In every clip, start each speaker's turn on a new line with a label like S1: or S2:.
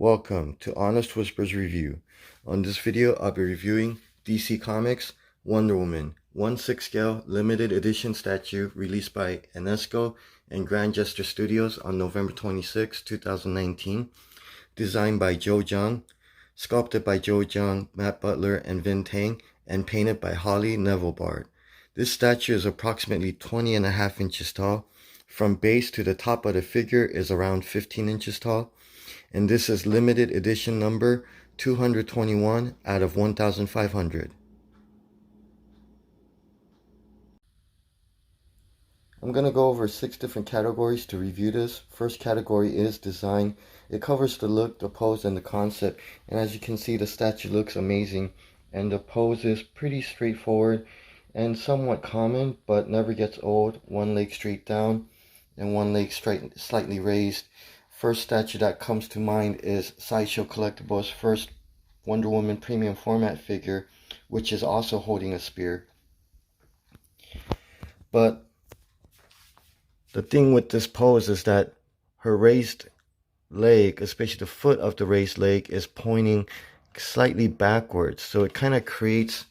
S1: Welcome to Honest Whispers Review. On this video, I'll be reviewing DC Comics Wonder Woman 1/6 scale limited edition statue released by Enesco and Grand Jester Studios on November 26, 2019. Designed by Joe Jung, sculpted by Joe Jung, Matt Beutler, and Teng, and painted by Knevelbaard. This statue is approximately 20.5 inches tall. From base to the top of the figure is around 15 inches tall. And this is limited edition number 221 out of 1,500. I'm going to go over 6 different categories to review this. First category is design. It covers the look, the pose, and the concept. And as you can see, the statue looks amazing. And the pose is pretty straightforward and somewhat common, but never gets old. One leg straight down and one leg slightly raised. First statue that comes to mind is Sideshow Collectibles' first Wonder Woman premium format figure, which is also holding a spear. But the thing with this pose is that her raised leg, especially the foot of the raised leg, is pointing slightly backwards. So it kind of creates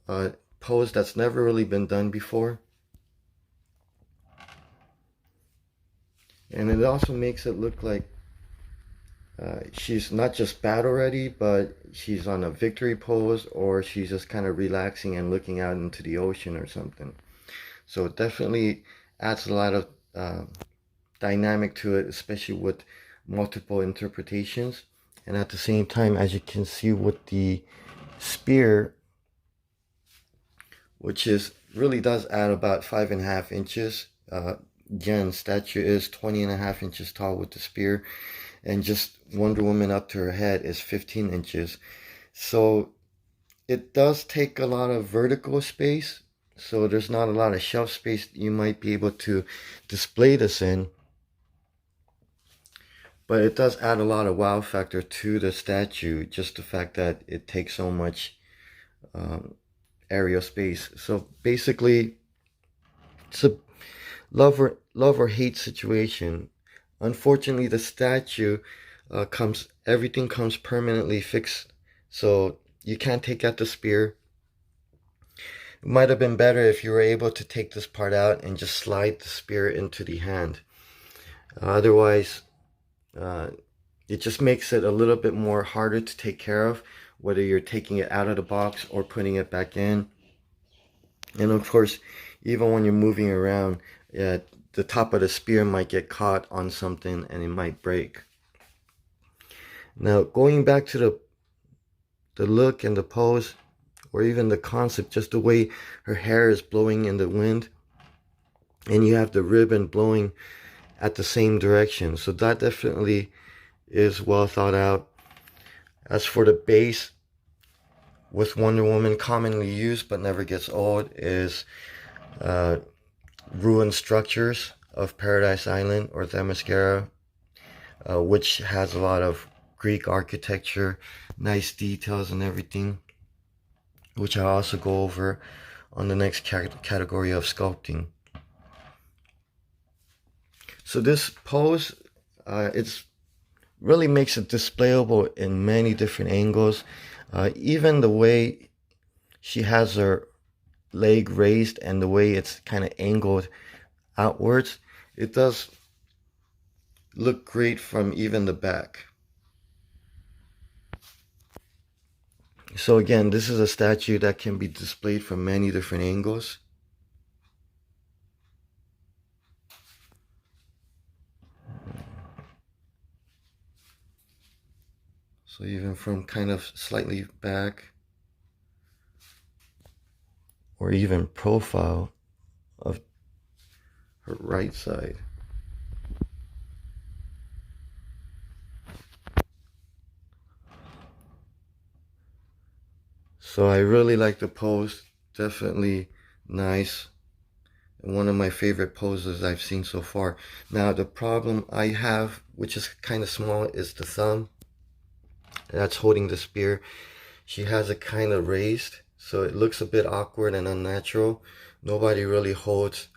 S1: a pose that's never really been done before. And it also makes it look like she's not just battle ready, but she's on a victory pose, or she's just kind of relaxing and looking out into the ocean or something. So it definitely adds a lot of dynamic to it, especially with multiple interpretations. And at the same time, as you can see with the spear, which is really does add about 5.5 inches. Again, statue is 20.5 inches tall with the spear, and just Wonder Woman up to her head is 15 inches. So it does take a lot of vertical space, so there's not a lot of shelf space you might be able to display this in. But it does add a lot of wow factor to the statue, just the fact that it takes so much aerial space. So basically, it's a love or hate situation. Unfortunately, the statue everything comes permanently fixed, so you can't take out the spear. It might have been better if you were able to take this part out and just slide the spear into the hand. Otherwise, it just makes it a little bit more harder to take care of, whether you're taking it out of the box or putting it back in. And of course, even when you're moving around, the top of the spear might get caught on something and it might break. Now, going back to the look and the pose, or even the concept, just the way her hair is blowing in the wind, and you have the ribbon blowing at the same direction. So that definitely is well thought out. As for the base, with Wonder Woman, commonly used but never gets old, is ruined structures of Paradise Island or Themyscira, which has a lot of Greek architecture, nice details and everything, which I'll also go over on the next category of sculpting. So this pose, it's really makes it displayable in many different angles. Even the way she has her leg raised and the way it's kind of angled outwards, it does look great from even the back. So again, this is a statue that can be displayed from many different angles. So even from kind of slightly back, or even profile of her right side. So I really like the pose, definitely nice, and one of my favorite poses I've seen so far. Now the problem I have, which is kind of small, is the thumb that's holding the spear. She has it kind of raised, so it looks a bit awkward and unnatural. Nobody really holds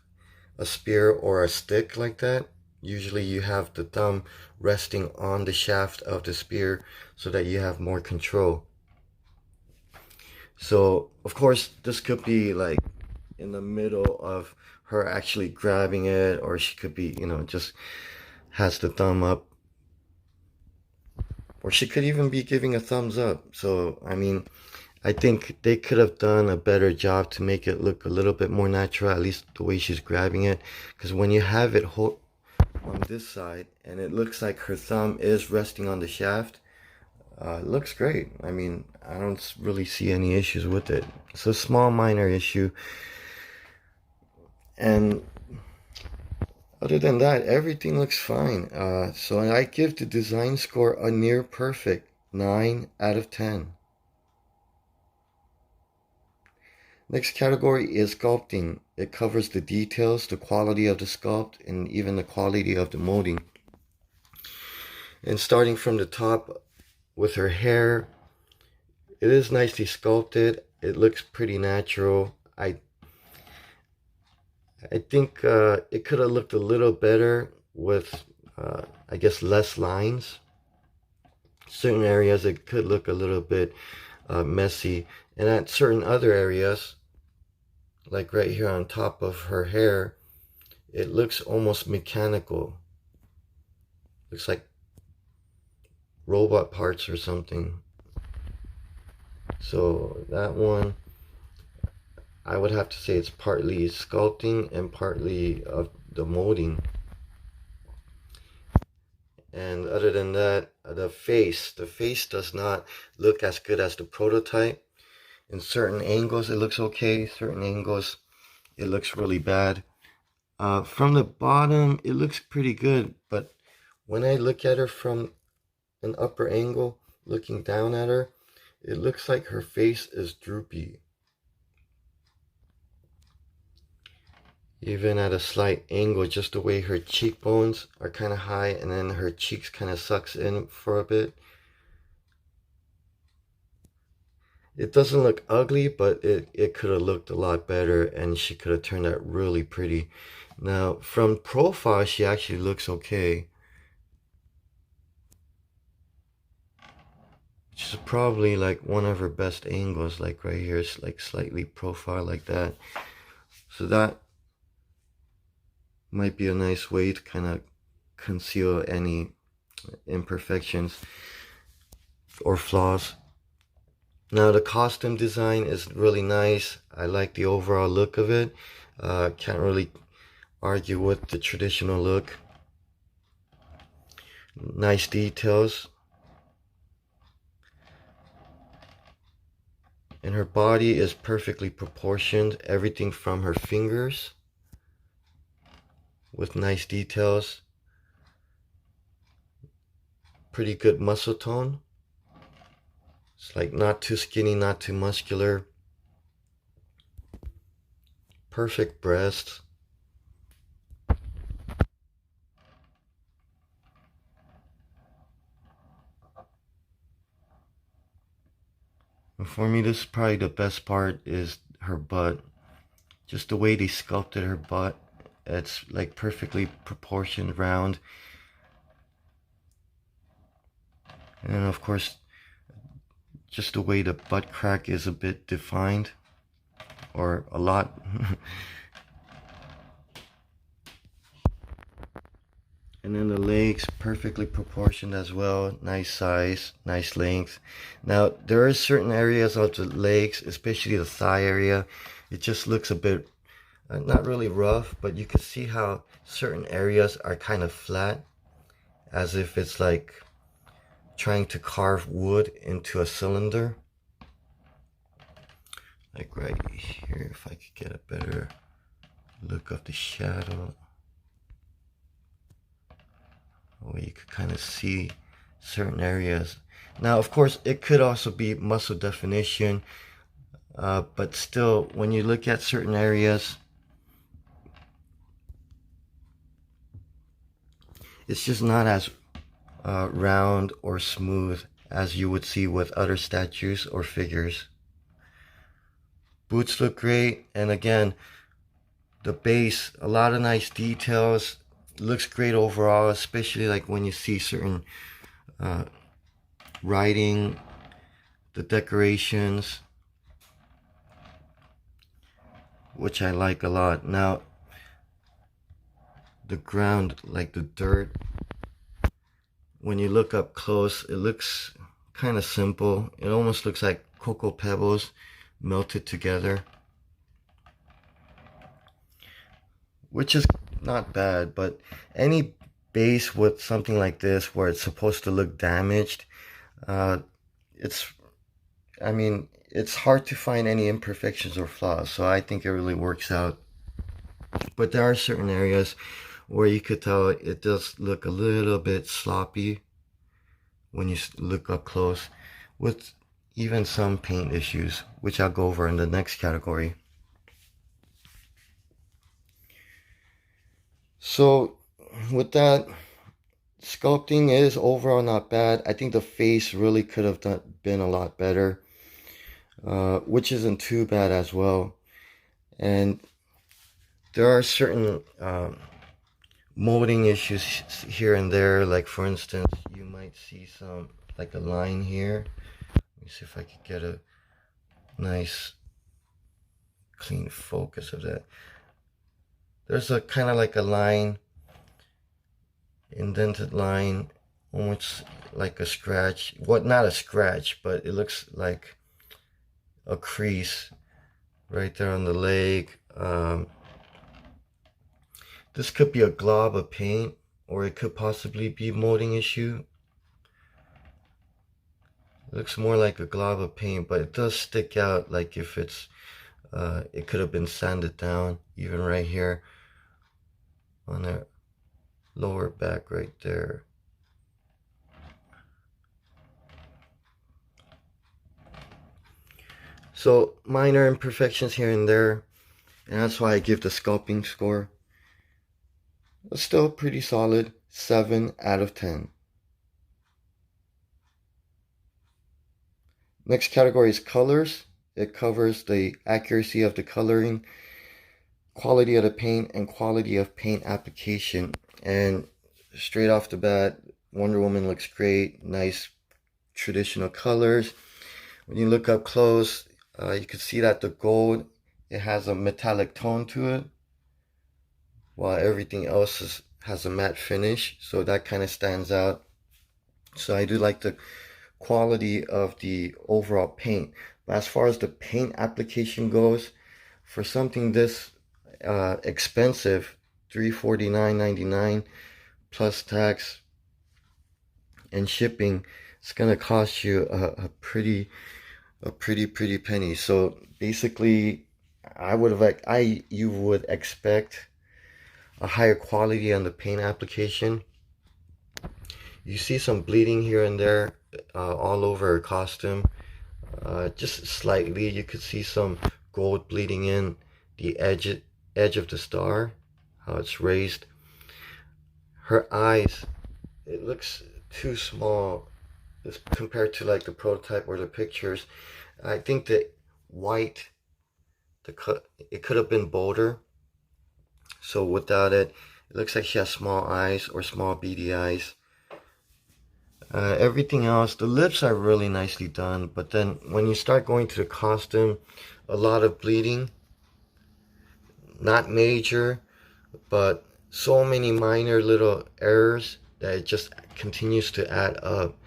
S1: a spear or a stick like that. Usually you have the thumb resting on the shaft of the spear so that you have more control. So of course this could be like in the middle of her actually grabbing it, or she could be, just has the thumb up, or she could even be giving a thumbs up. So I mean, I think they could have done a better job to make it look a little bit more natural, at least the way she's grabbing it. Because when you have it on this side and it looks like her thumb is resting on the shaft, it looks great. I mean, I don't really see any issues with it. It's a small minor issue. And other than that, everything looks fine. So I give the design score a near perfect 9 out of 10. Next category is sculpting. It covers the details, the quality of the sculpt, and even the quality of the molding. And starting from the top with her hair, it is nicely sculpted. It looks pretty natural. I think it could have looked a little better with, I guess, less lines. Certain areas it could look a little bit messy, and at certain other areas, like right here on top of her hair, it looks almost mechanical. Looks like robot parts or something. So that one, I would have to say it's partly sculpting and partly of the molding. And other than that, the face does not look as good as the prototype. In certain angles it looks okay, certain angles it looks really bad. From the bottom it looks pretty good, but when I look at her from an upper angle, looking down at her, it looks like her face is droopy. Even at a slight angle, just the way her cheekbones are kind of high and then her cheeks kind of sucks in for a bit. It doesn't look ugly, but it could have looked a lot better, and she could have turned out really pretty. Now, from profile, she actually looks okay. Which is probably like one of her best angles, like right here. It's like slightly profile like that. So that might be a nice way to kind of conceal any imperfections or flaws. Now the costume design is really nice. I like the overall look of it. Can't really argue with the traditional look. Nice details. And her body is perfectly proportioned. Everything from her fingers with nice details. Pretty good muscle tone. It's like not too skinny, not too muscular. Perfect breasts. And for me, this is probably the best part, is her butt. Just the way they sculpted her butt. It's like perfectly proportioned, round. And then of course, just the way the butt crack is a bit defined, or a lot. And then the legs perfectly proportioned as well. Nice size, nice length. Now there are certain areas of the legs, especially the thigh area, it just looks a bit not really rough, but you can see how certain areas are kind of flat, as if it's like trying to carve wood into a cylinder. Like right here, if I could get a better look of the shadow, where you could kind of see certain areas. Now of course it could also be muscle definition, but still when you look at certain areas, it's just not as round or smooth as you would see with other statues or figures. Boots look great, and again, the base, a lot of nice details. looks great overall, especially like when you see certain writing, the decorations, which I like a lot. Now, the ground, like the dirt, when you look up close, it looks kind of simple. It almost looks like cocoa pebbles melted together, which is not bad. But any base with something like this where it's supposed to look damaged, it's hard to find any imperfections or flaws, so I think it really works out. But there are certain areas where you could tell it does look a little bit sloppy when you look up close, with even some paint issues, which I'll go over in the next category. So with that, sculpting is overall not bad. I think the face really could have been a lot better, which isn't too bad as well. And there are certain molding issues here and there. Like for instance, you might see some, like a line here. Let me see if I could get a nice clean focus of that. There's a kind of like a line, indented line, almost like a scratch. Well, not a scratch, but it looks like a crease right there on the leg. This could be a glob of paint, or it could possibly be a molding issue. It looks more like a glob of paint, but it does stick out, like if it's it could have been sanded down, even right here on the lower back right there. So minor imperfections here and there, and that's why I give the sculpting score, but still pretty solid, 7 out of 10. Next category is colors. It covers the accuracy of the coloring, quality of the paint, and quality of paint application. And straight off the bat, Wonder Woman looks great. Nice traditional colors. When you look up close, you can see that the gold, it has a metallic tone to it, while everything else has a matte finish. So that kind of stands out. So I do like the quality of the overall paint. But as far as the paint application goes, for something this expensive, $349.99 plus tax and shipping, it's gonna cost you a pretty penny. So basically, you would expect a higher quality on the paint application. You see some bleeding here and there all over her costume, just slightly. You could see some gold bleeding in the edge of the star, how it's raised. Her eyes, it looks too small compared to like the prototype or the pictures. I think that white, it could have been bolder. So without it, it looks like she has small eyes or small beady eyes. Everything else, the lips are really nicely done, but then when you start going to the costume, a lot of bleeding. Not major, but so many minor little errors that it just continues to add up.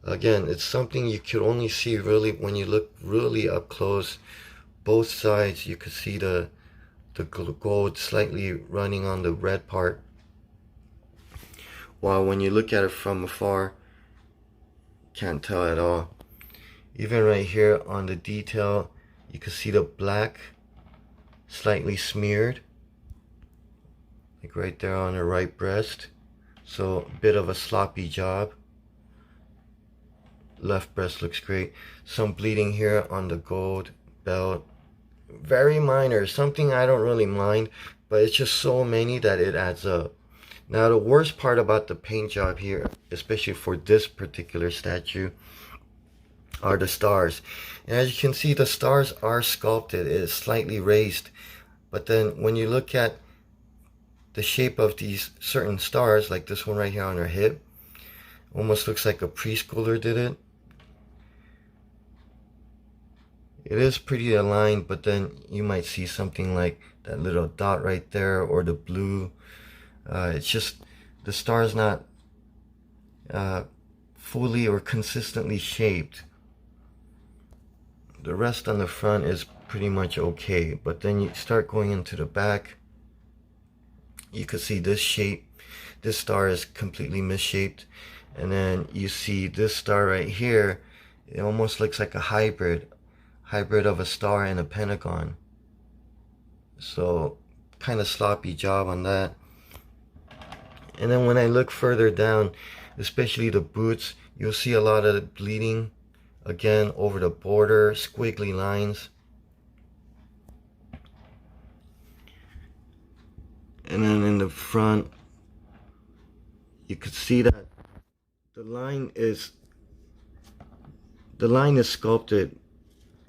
S1: Again, it's something you could only see really when you look really up close. Both sides, you could see the gold slightly running on the red part, while when you look at it from afar, can't tell at all. Even right here on the detail, you can see the black slightly smeared, like right there on her right breast. So a bit of a sloppy job. Left breast looks great. Some bleeding here on the gold belt, very minor, something I don't really mind, but it's just so many that it adds up. Now the worst part about the paint job here, especially for this particular statue, are the stars. And as you can see, the stars are sculpted. It is slightly raised, but then when you look at the shape of these certain stars, like this one right here on her hip, almost looks like a preschooler did it. It is pretty aligned, but then you might see something like that little dot right there, or the blue. It's just the star's not fully or consistently shaped. The rest on the front is pretty much okay, but then you start going into the back, you can see this shape. This star is completely misshaped, and then you see this star right here. It almost looks like a hybrid of a star and a pentagon. So kind of sloppy job on that. And then when I look further down, especially the boots, you'll see a lot of bleeding again over the border, squiggly lines. And then in the front, you could see that the line is sculpted,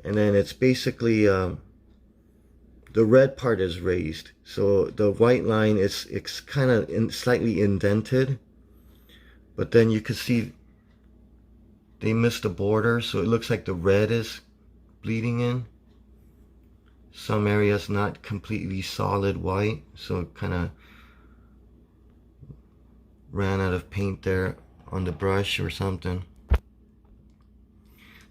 S1: and then it's basically the red part is raised, so the white line it's kind of slightly indented, but then you can see they missed the border, so it looks like the red is bleeding in. Some areas not completely solid white, so it kind of ran out of paint there on the brush or something.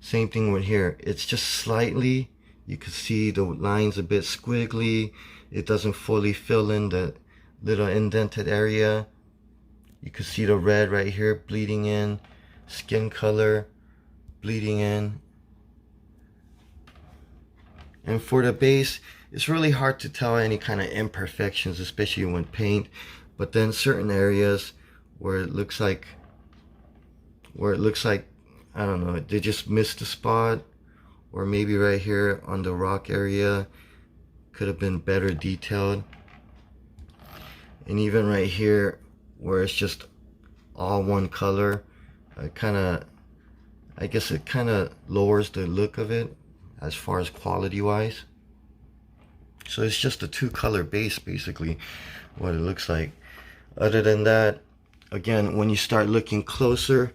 S1: Same thing with here, it's just slightly, you can see the lines a bit squiggly. It doesn't fully fill in the little indented area. You can see the red right here bleeding in, skin color bleeding in. And for the base, it's really hard to tell any kind of imperfections, especially when paint, but then certain areas where it looks like I don't know, they just missed a spot, or maybe right here on the rock area could have been better detailed. And even right here where it's just all one color, I guess it kind of lowers the look of it as far as quality wise. So it's just a two-color base, basically what it looks like. Other than that, again, when you start looking closer,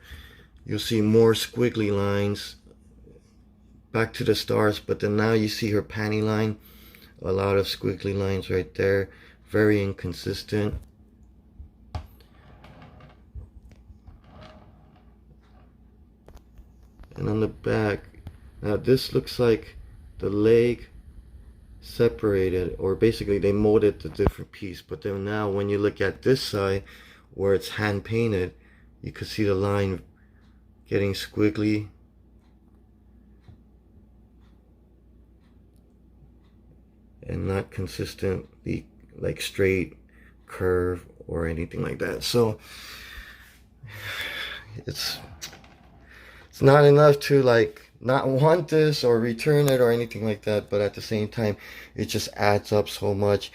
S1: you'll see more squiggly lines back to the stars, but then now you see her panty line, a lot of squiggly lines right there, very inconsistent. And on the back, now this looks like the leg separated, or basically they molded the different piece, but then now when you look at this side where it's hand painted, you can see the line getting squiggly. And not consistently like straight curve or anything like that. So it's not enough to like not want this or return it or anything like that, but at the same time it just adds up so much.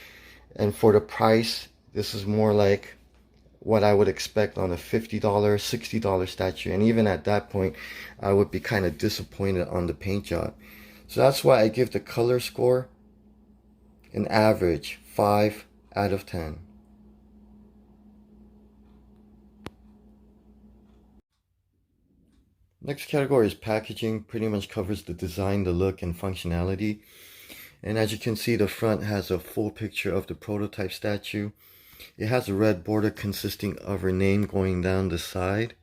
S1: And for the price, this is more like what I would expect on a $50, $60 statue, and even at that point I would be kind of disappointed on the paint job. So that's why I give the color score an average 5 out of 10. Next category is packaging. Pretty much covers the design, the look, and functionality. And as you can see, the front has a full picture of the prototype statue. It has a red border consisting of her name going down the side,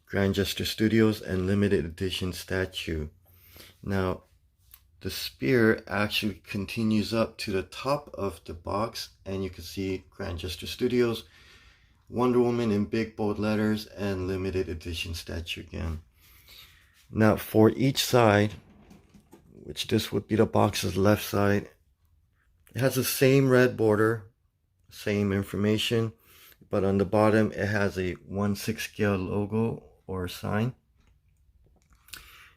S1: Grand Jester Studios, and limited edition statue. Now, the spear actually continues up to the top of the box, and you can see Grand Jester Studios, Wonder Woman in big bold letters, and limited edition statue again. Now for each side, which this would be the box's left side, it has the same red border, same information, but on the bottom it has a 1/6 scale logo or sign.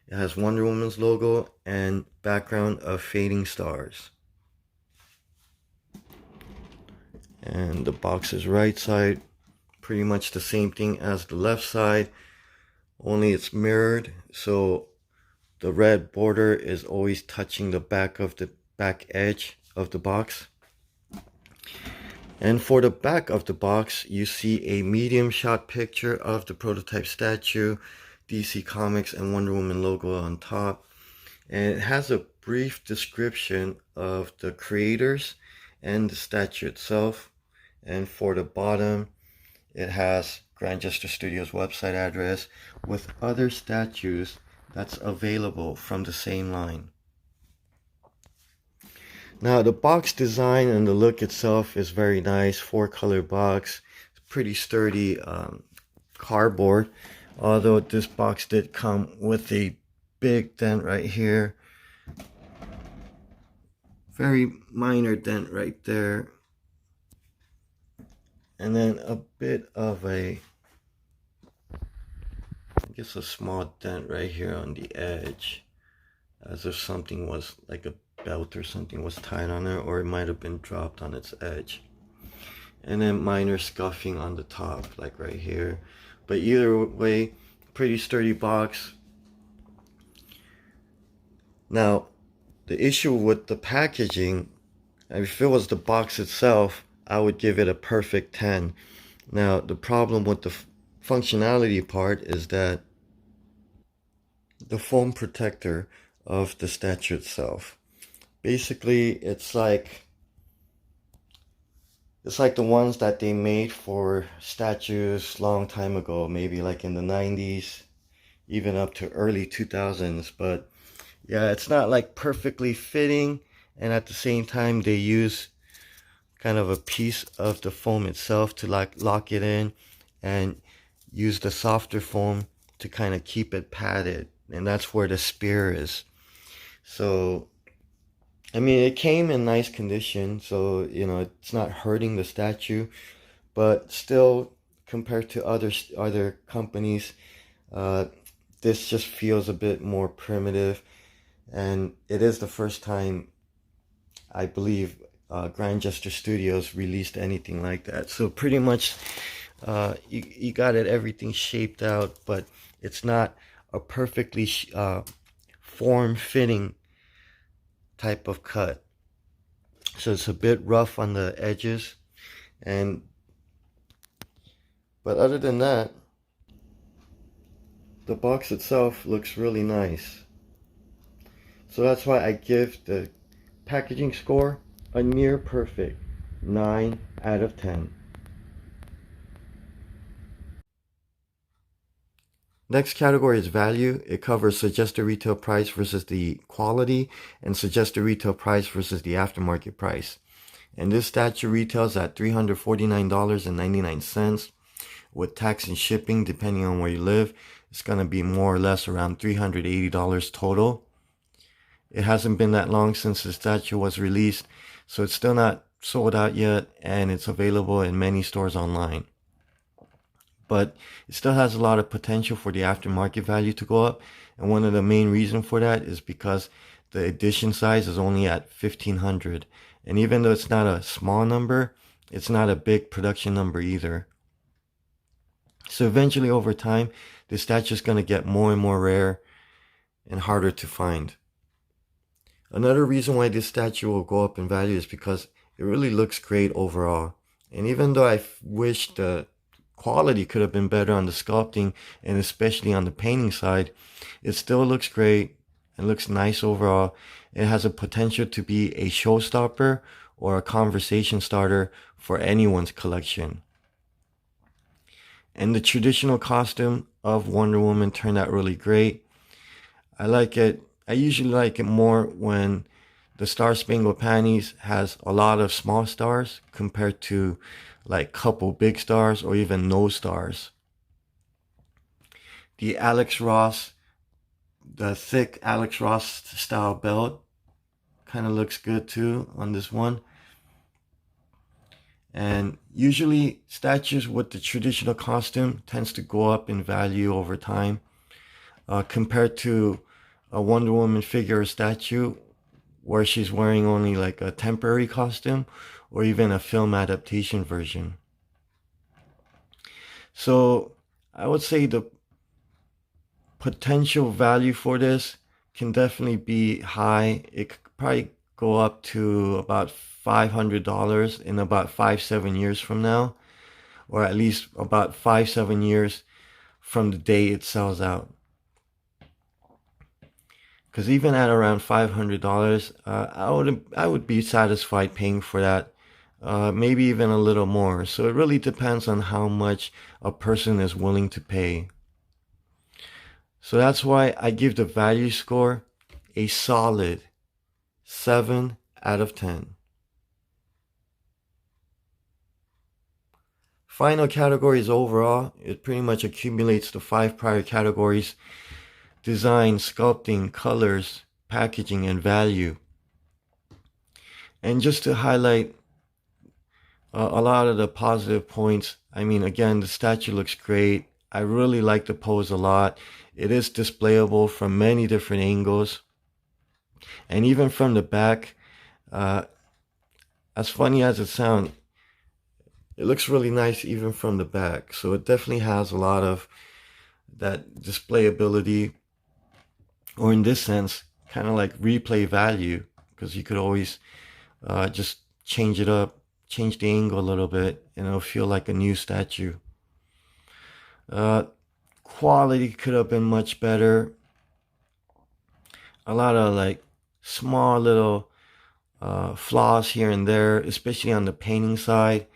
S1: It has Wonder Woman's logo and background of fading stars. And the box's right side, pretty much the same thing as the left side, only it's mirrored, so the red border is always touching the back edge of the box. And for the back of the box, you see a medium shot picture of the prototype statue, DC Comics and Wonder Woman logo on top. And it has a brief description of the creators and the statue itself. And for the bottom, it has Grand Jester Studios website address with other statues that's available from the same line. Now the box design and the look itself is very nice. 4-color box. It's pretty sturdy cardboard. Although this box did come with a big dent right here. Very minor dent right there. And then a bit of I guess a small dent right here on the edge. As if something was like a belt or something was tied on it, or it might have been dropped on its edge. And then minor scuffing on the top, like right here. But either way, pretty sturdy box. Now, the issue with the packaging, if it was the box itself, I would give it a perfect 10. Now, the problem with the functionality part is that the foam protector of the statue itself. Basically, it's like the ones that they made for statues long time ago, maybe like in the 90s, even up to early 2000s. But yeah, it's not like perfectly fitting, and at the same time they use kind of a piece of the foam itself to like lock it in, and use the softer foam to kind of keep it padded, and that's where the spear is. So I mean, it came in nice condition, so you know it's not hurting the statue, but still, compared to other companies, this just feels a bit more primitive, and it is the first time I believe Grand Jester Studios released anything like that. So pretty much, you got it everything shaped out, but it's not a perfectly form-fitting type of cut. So it's a bit rough on the edges, but other than that, the box itself looks really nice. So that's why I give the packaging score a near perfect 9 out of 10. Next category is value. It covers suggested retail price versus the quality, and suggested retail price versus the aftermarket price. And this statue retails at $349.99. With tax and shipping, depending on where you live, it's going to be more or less around $380 total. It hasn't been that long since the statue was released, so it's still not sold out yet, and it's available in many stores online. But it still has a lot of potential for the aftermarket value to go up, and one of the main reasons for that is because the edition size is only at 1,500, and even though it's not a small number, it's not a big production number either. So eventually, over time, the statue is going to get more and more rare and harder to find. Another reason why this statue will go up in value is because it really looks great overall. And even though I wish the quality could have been better on the sculpting, and especially on the painting side, it still looks great and looks nice overall. It has a potential to be a showstopper or a conversation starter for anyone's collection. And the traditional costume of Wonder Woman turned out really great. I like it. I usually like it more when the Star Spangled Panties has a lot of small stars compared to like couple big stars or even no stars. The thick Alex Ross style belt kind of looks good too on this one. And usually statues with the traditional costume tends to go up in value over time, compared to a Wonder Woman figure or statue where she's wearing only like a temporary costume or even a film adaptation version. So I would say the potential value for this can definitely be high. It could probably go up to about $500 in about 5-7 years from now, or at least about 5-7 years from the day it sells out. Because even at around $500, I would be satisfied paying for that. Maybe even a little more. So it really depends on how much a person is willing to pay. So that's why I give the value score a solid 7 out of 10. Final category is overall. It pretty much accumulates the 5 prior categories: design, sculpting, colors, packaging, and value. And just to highlight a lot of the positive points, I mean, again, the statue looks great. I really like the pose a lot. It is displayable from many different angles. And even from the back, as funny as it sounds, it looks really nice even from the back. So it definitely has a lot of that displayability, or in this sense, kind of like replay value, because you could always just change it up, change the angle a little bit, and it'll feel like a new statue. Quality could have been much better. A lot of like small little flaws here and there, especially on the painting side.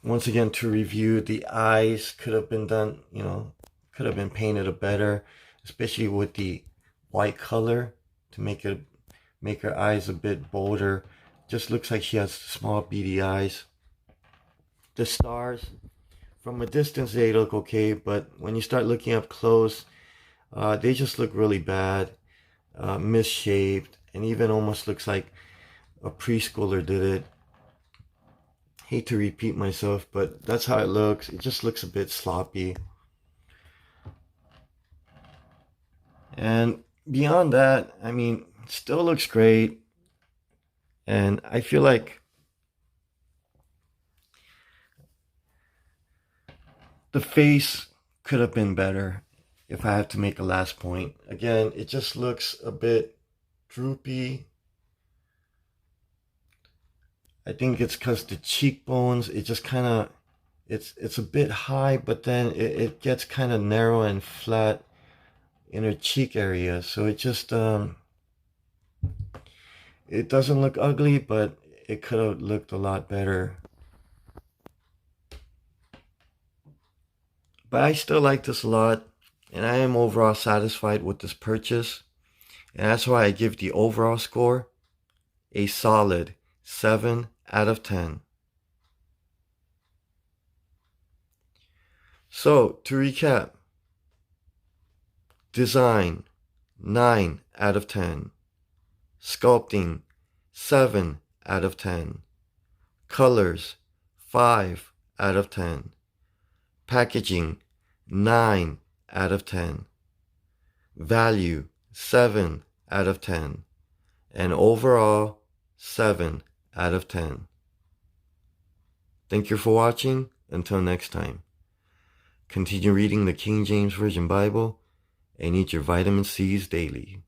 S1: Once again, to review, the eyes could have been done, could have been painted a better, especially with the white color to make her eyes a bit bolder. Just looks like she has small beady eyes. The stars, from a distance they look okay, but when you start looking up close, they just look really bad, misshaped, and even almost looks like a preschooler did it. Hate to repeat myself, but that's how it looks. It just looks a bit sloppy. And beyond that, I mean, it still looks great. And I feel like the face could have been better, if I have to make a last point. Again, it just looks a bit droopy. I think it's because the cheekbones, it just kind of, it's a bit high, but then it gets kind of narrow and flat in her cheek area. So it just, it doesn't look ugly, but it could have looked a lot better. But I still like this a lot, and I am overall satisfied with this purchase. And that's why I give the overall score a solid 7 out of 10. So, to recap: design, 9 out of 10. Sculpting, 7 out of 10. Colors, 5 out of 10. Packaging, 9 out of 10. Value, 7 out of 10. And overall, 7 out of 10. Thank you for watching. Until next time. Continue reading the King James Version Bible and eat your vitamin C's daily.